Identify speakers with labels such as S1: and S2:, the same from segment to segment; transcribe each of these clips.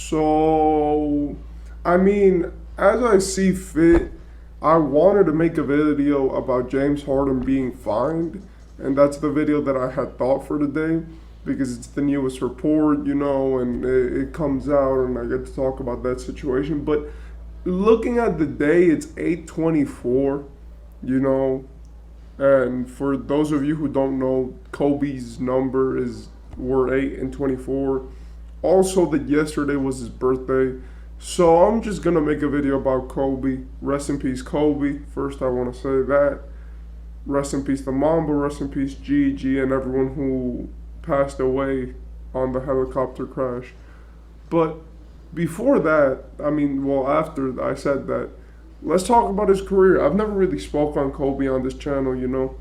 S1: So, I mean, as I see fit, I wanted to make a video about James Harden being fined, and that's the video that I had thought for today because it's the newest report, and it comes out, and I get to talk about that situation. But looking at the day, it's 8:24, you know, and for those of you who don't know, Kobe's number is were 8 and 24. Also, that yesterday was his birthday. So I'm just gonna make a video about Kobe. Rest in peace, Kobe. First, I want to say that. Rest in peace, the Mamba. Rest in peace, Gigi, and everyone who passed away on the helicopter crash. But before that, after I said that, let's talk about his career. I've never really spoke on Kobe on this channel.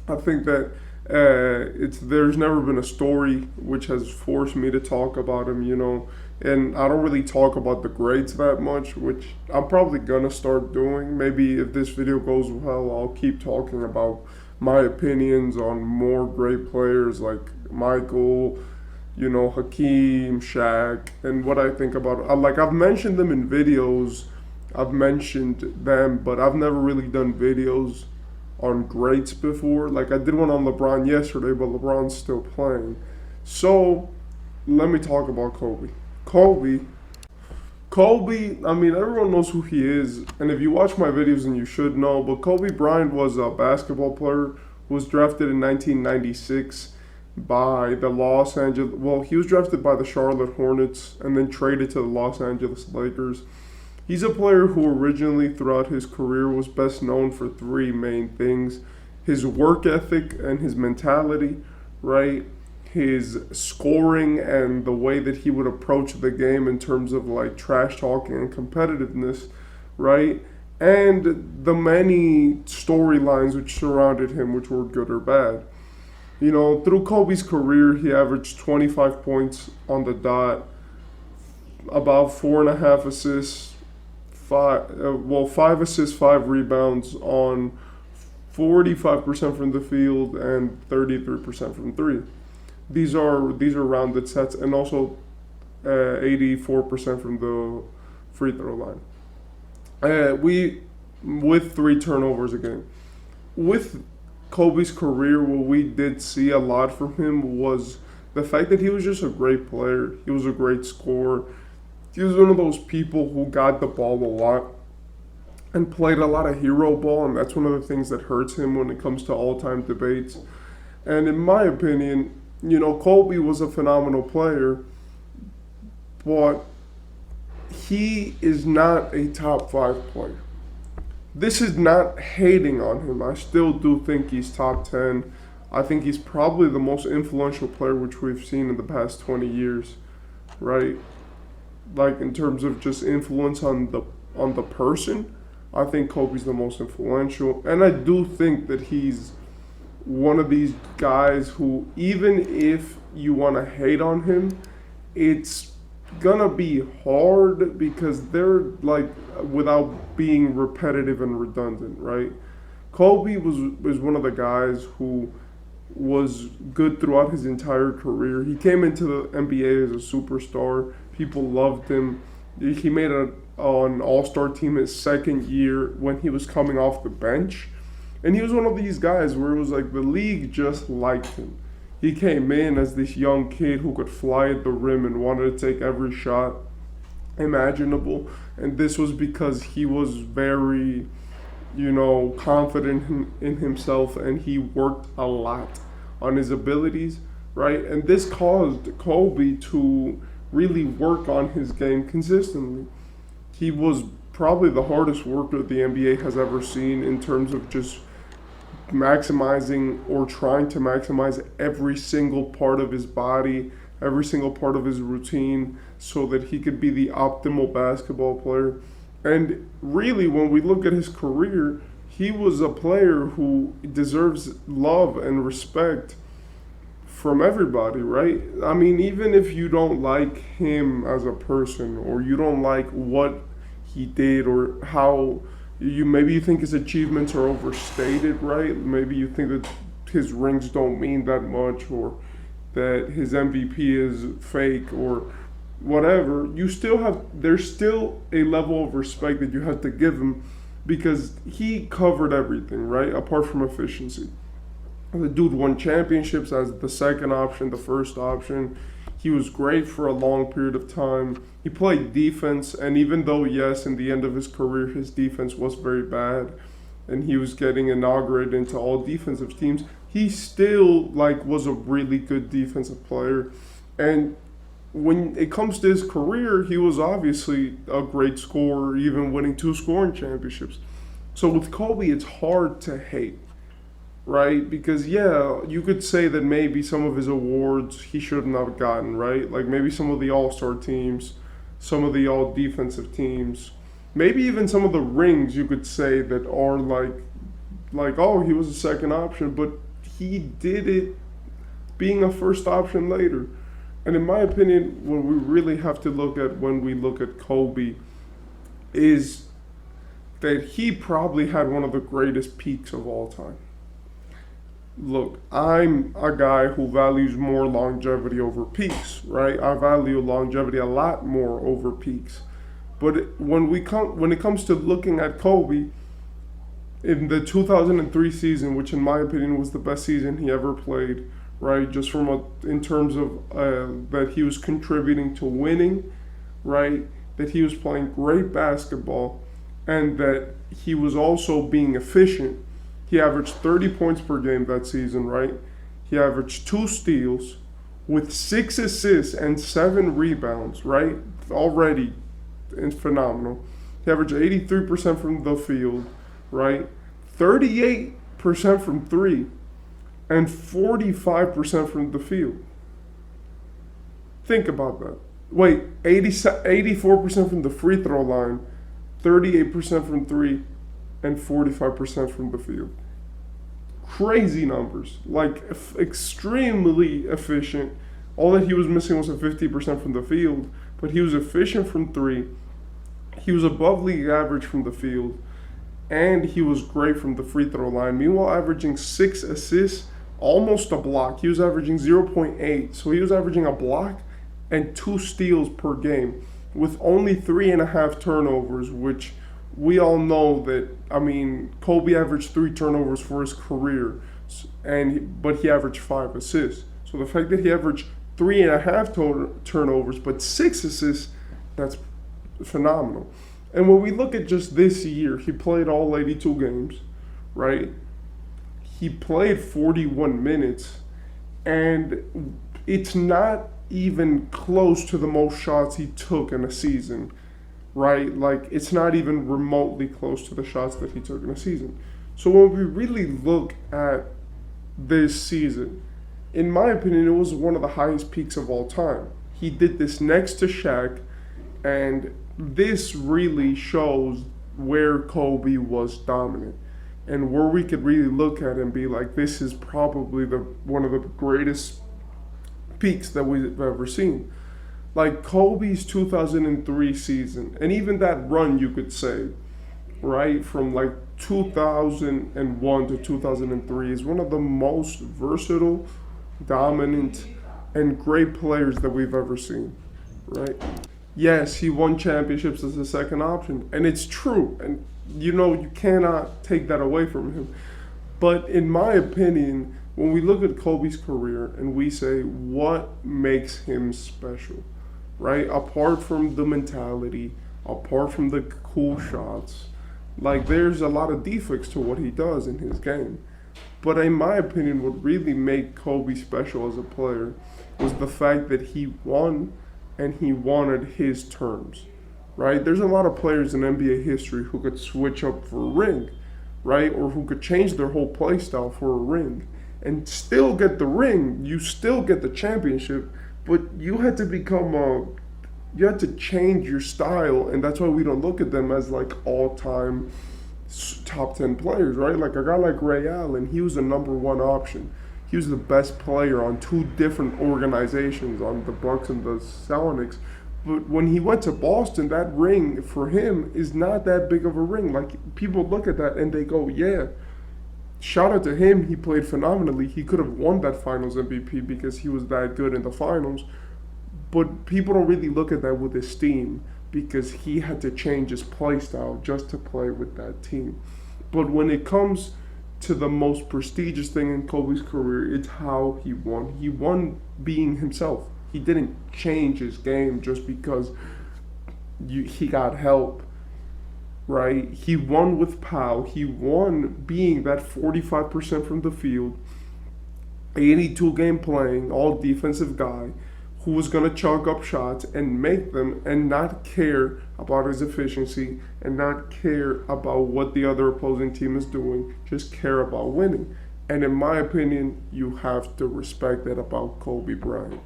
S1: I think that it's there's never been a story which has forced me to talk about him. And I don't really talk about the greats that much, which I'm probably gonna start doing. Maybe if this video goes well, I'll keep talking about my opinions on more great players like Michael, Hakeem, Shaq, and what I think about. I've mentioned them in videos. I've mentioned them, but I've never really done videos on greats before. Like I did one on LeBron yesterday, but LeBron's still playing. So let me talk about Kobe. Kobe, everyone knows who he is, and if you watch my videos, and you should know, but Kobe Bryant was a basketball player who was drafted in 1996 by the he was drafted by the Charlotte Hornets and then traded to the Los Angeles Lakers. He's a player who originally, throughout his career, was best known for three main things: his work ethic and his mentality, right? His scoring and the way that he would approach the game in terms of like trash talking and competitiveness, right? And the many storylines which surrounded him, which were good or bad. Through Kobe's career, he averaged 25 points on the dot, about 4.5 assists, 5 assists, 5 rebounds on 45% from the field and 33% from three. These are rounded sets, and also 84% from the free throw line. With 3 turnovers a game. With Kobe's career, what we did see a lot from him was the fact that he was just a great player. He was a great scorer. He was one of those people who got the ball a lot and played a lot of hero ball, and that's one of the things that hurts him when it comes to all-time debates. And in my opinion, Kobe was a phenomenal player, but he is not a top 5 player. This is not hating on him. I still do think he's top 10. I think he's probably the most influential player which we've seen in the past 20 years, right? Like in terms of just influence on the person, I think Kobe's the most influential. And I do think that he's one of these guys who, even if you want to hate on him, it's gonna be hard because they're like, without being repetitive and redundant, right? Kobe was one of the guys who was good throughout his entire career. He came into the NBA as a superstar. People loved him. He made an all-star team his second year when he was coming off the bench. And he was one of these guys where it was like the league just liked him. He came in as this young kid who could fly at the rim and wanted to take every shot imaginable. And this was because he was very, confident in himself, and he worked a lot on his abilities, right? And this caused Kobe to really work on his game consistently. He was probably the hardest worker the NBA has ever seen in terms of just maximizing or trying to maximize every single part of his body, every single part of his routine, so that he could be the optimal basketball player. And really, when we look at his career, he was a player who deserves love and respect from everybody, right? Even if you don't like him as a person, or you don't like what he did, or how maybe you think his achievements are overstated, right? Maybe you think that his rings don't mean that much, or that his MVP is fake, or whatever, there's still a level of respect that you have to give him because he covered everything, right? Apart from efficiency. The dude won championships as the second option, the first option. He was great for a long period of time. He played defense, and even though, yes, in the end of his career, his defense was very bad, and he was getting inaugurated into all defensive teams, he still was a really good defensive player. And when it comes to his career, he was obviously a great scorer, even winning 2 scoring championships. So with Kobe, it's hard to hate, right? Because yeah, you could say that maybe some of his awards he shouldn't have gotten, right? Like maybe some of the All-Star teams, some of the all-defensive teams, maybe even some of the rings you could say that are like oh, he was a second option, but he did it being a first option later. And in my opinion, what we really have to look at when we look at Kobe is that he probably had one of the greatest peaks of all time. Look, I'm a guy who values more longevity over peaks, right? I value longevity a lot more over peaks. But when it comes to looking at Kobe in the 2003 season, which in my opinion was the best season he ever played, right? Just in terms of that he was contributing to winning, right? That he was playing great basketball, and that he was also being efficient. He averaged 30 points per game that season, right? He averaged 2 steals with 6 assists and 7 rebounds, right? Already phenomenal. He averaged 83% from the field, right? 38% from 3 and 45% from the field. Think about that. Wait, 84% from the free throw line, 38% from 3, and 45% from the field. Crazy numbers. Extremely efficient. All that he was missing was a 50% from the field, but he was efficient from 3. He was above league average from the field, and he was great from the free throw line. Meanwhile, averaging 6 assists, almost a block. He was averaging 0.8, so he was averaging a block and 2 steals per game with only 3.5 turnovers, which we all know that, Kobe averaged 3 turnovers for his career, but he averaged 5 assists. So the fact that he averaged 3.5 turnovers but 6 assists, that's phenomenal. And when we look at just this year, he played all 82 games, right? He played 41 minutes, and it's not even close to the most shots he took in a season, right? It's not even remotely close to the shots that he took in a season. So when we really look at this season, in my opinion, it was one of the highest peaks of all time. He did this next to Shaq, and this really shows where Kobe was dominant and where we could really look at it and be like, this is probably one of the greatest peaks that we've ever seen. Like Kobe's 2003 season, and even that run, you could say, right, from 2001 to 2003 is one of the most versatile, dominant, and great players that we've ever seen, right? Yes, he won championships as a second option, and it's true, and you cannot take that away from him. But in my opinion, when we look at Kobe's career and we say what makes him special, right? Apart from the mentality, apart from the cool shots, there's a lot of defects to what he does in his game. But in my opinion, what really made Kobe special as a player was the fact that he won, and he wanted his terms, right? There's a lot of players in NBA history who could switch up for a ring, right? Or who could change their whole play style for a ring and still get the ring. You still get the championship, but you had to you had to change your style, and that's why we don't look at them as all-time top 10 players, right? Like a guy like Ray Allen, he was the number 1 option. He was the best player on 2 different organizations, on the Bucks and the Celtics. But when he went to Boston, that ring for him is not that big of a ring. People look at that and they go, yeah, shout out to him. He played phenomenally. He could have won that Finals MVP because he was that good in the finals. But people don't really look at that with esteem because he had to change his play style just to play with that team. But when it comes to the most prestigious thing in Kobe's career, it's how he won. He won being himself. He didn't change his game just because he got help, right? He won with power. He won being that 45% from the field, 82 game playing, all defensive guy who was going to chalk up shots and make them and not care about his efficiency and not care about what the other opposing team is doing, just care about winning. And in my opinion, you have to respect that about Kobe Bryant.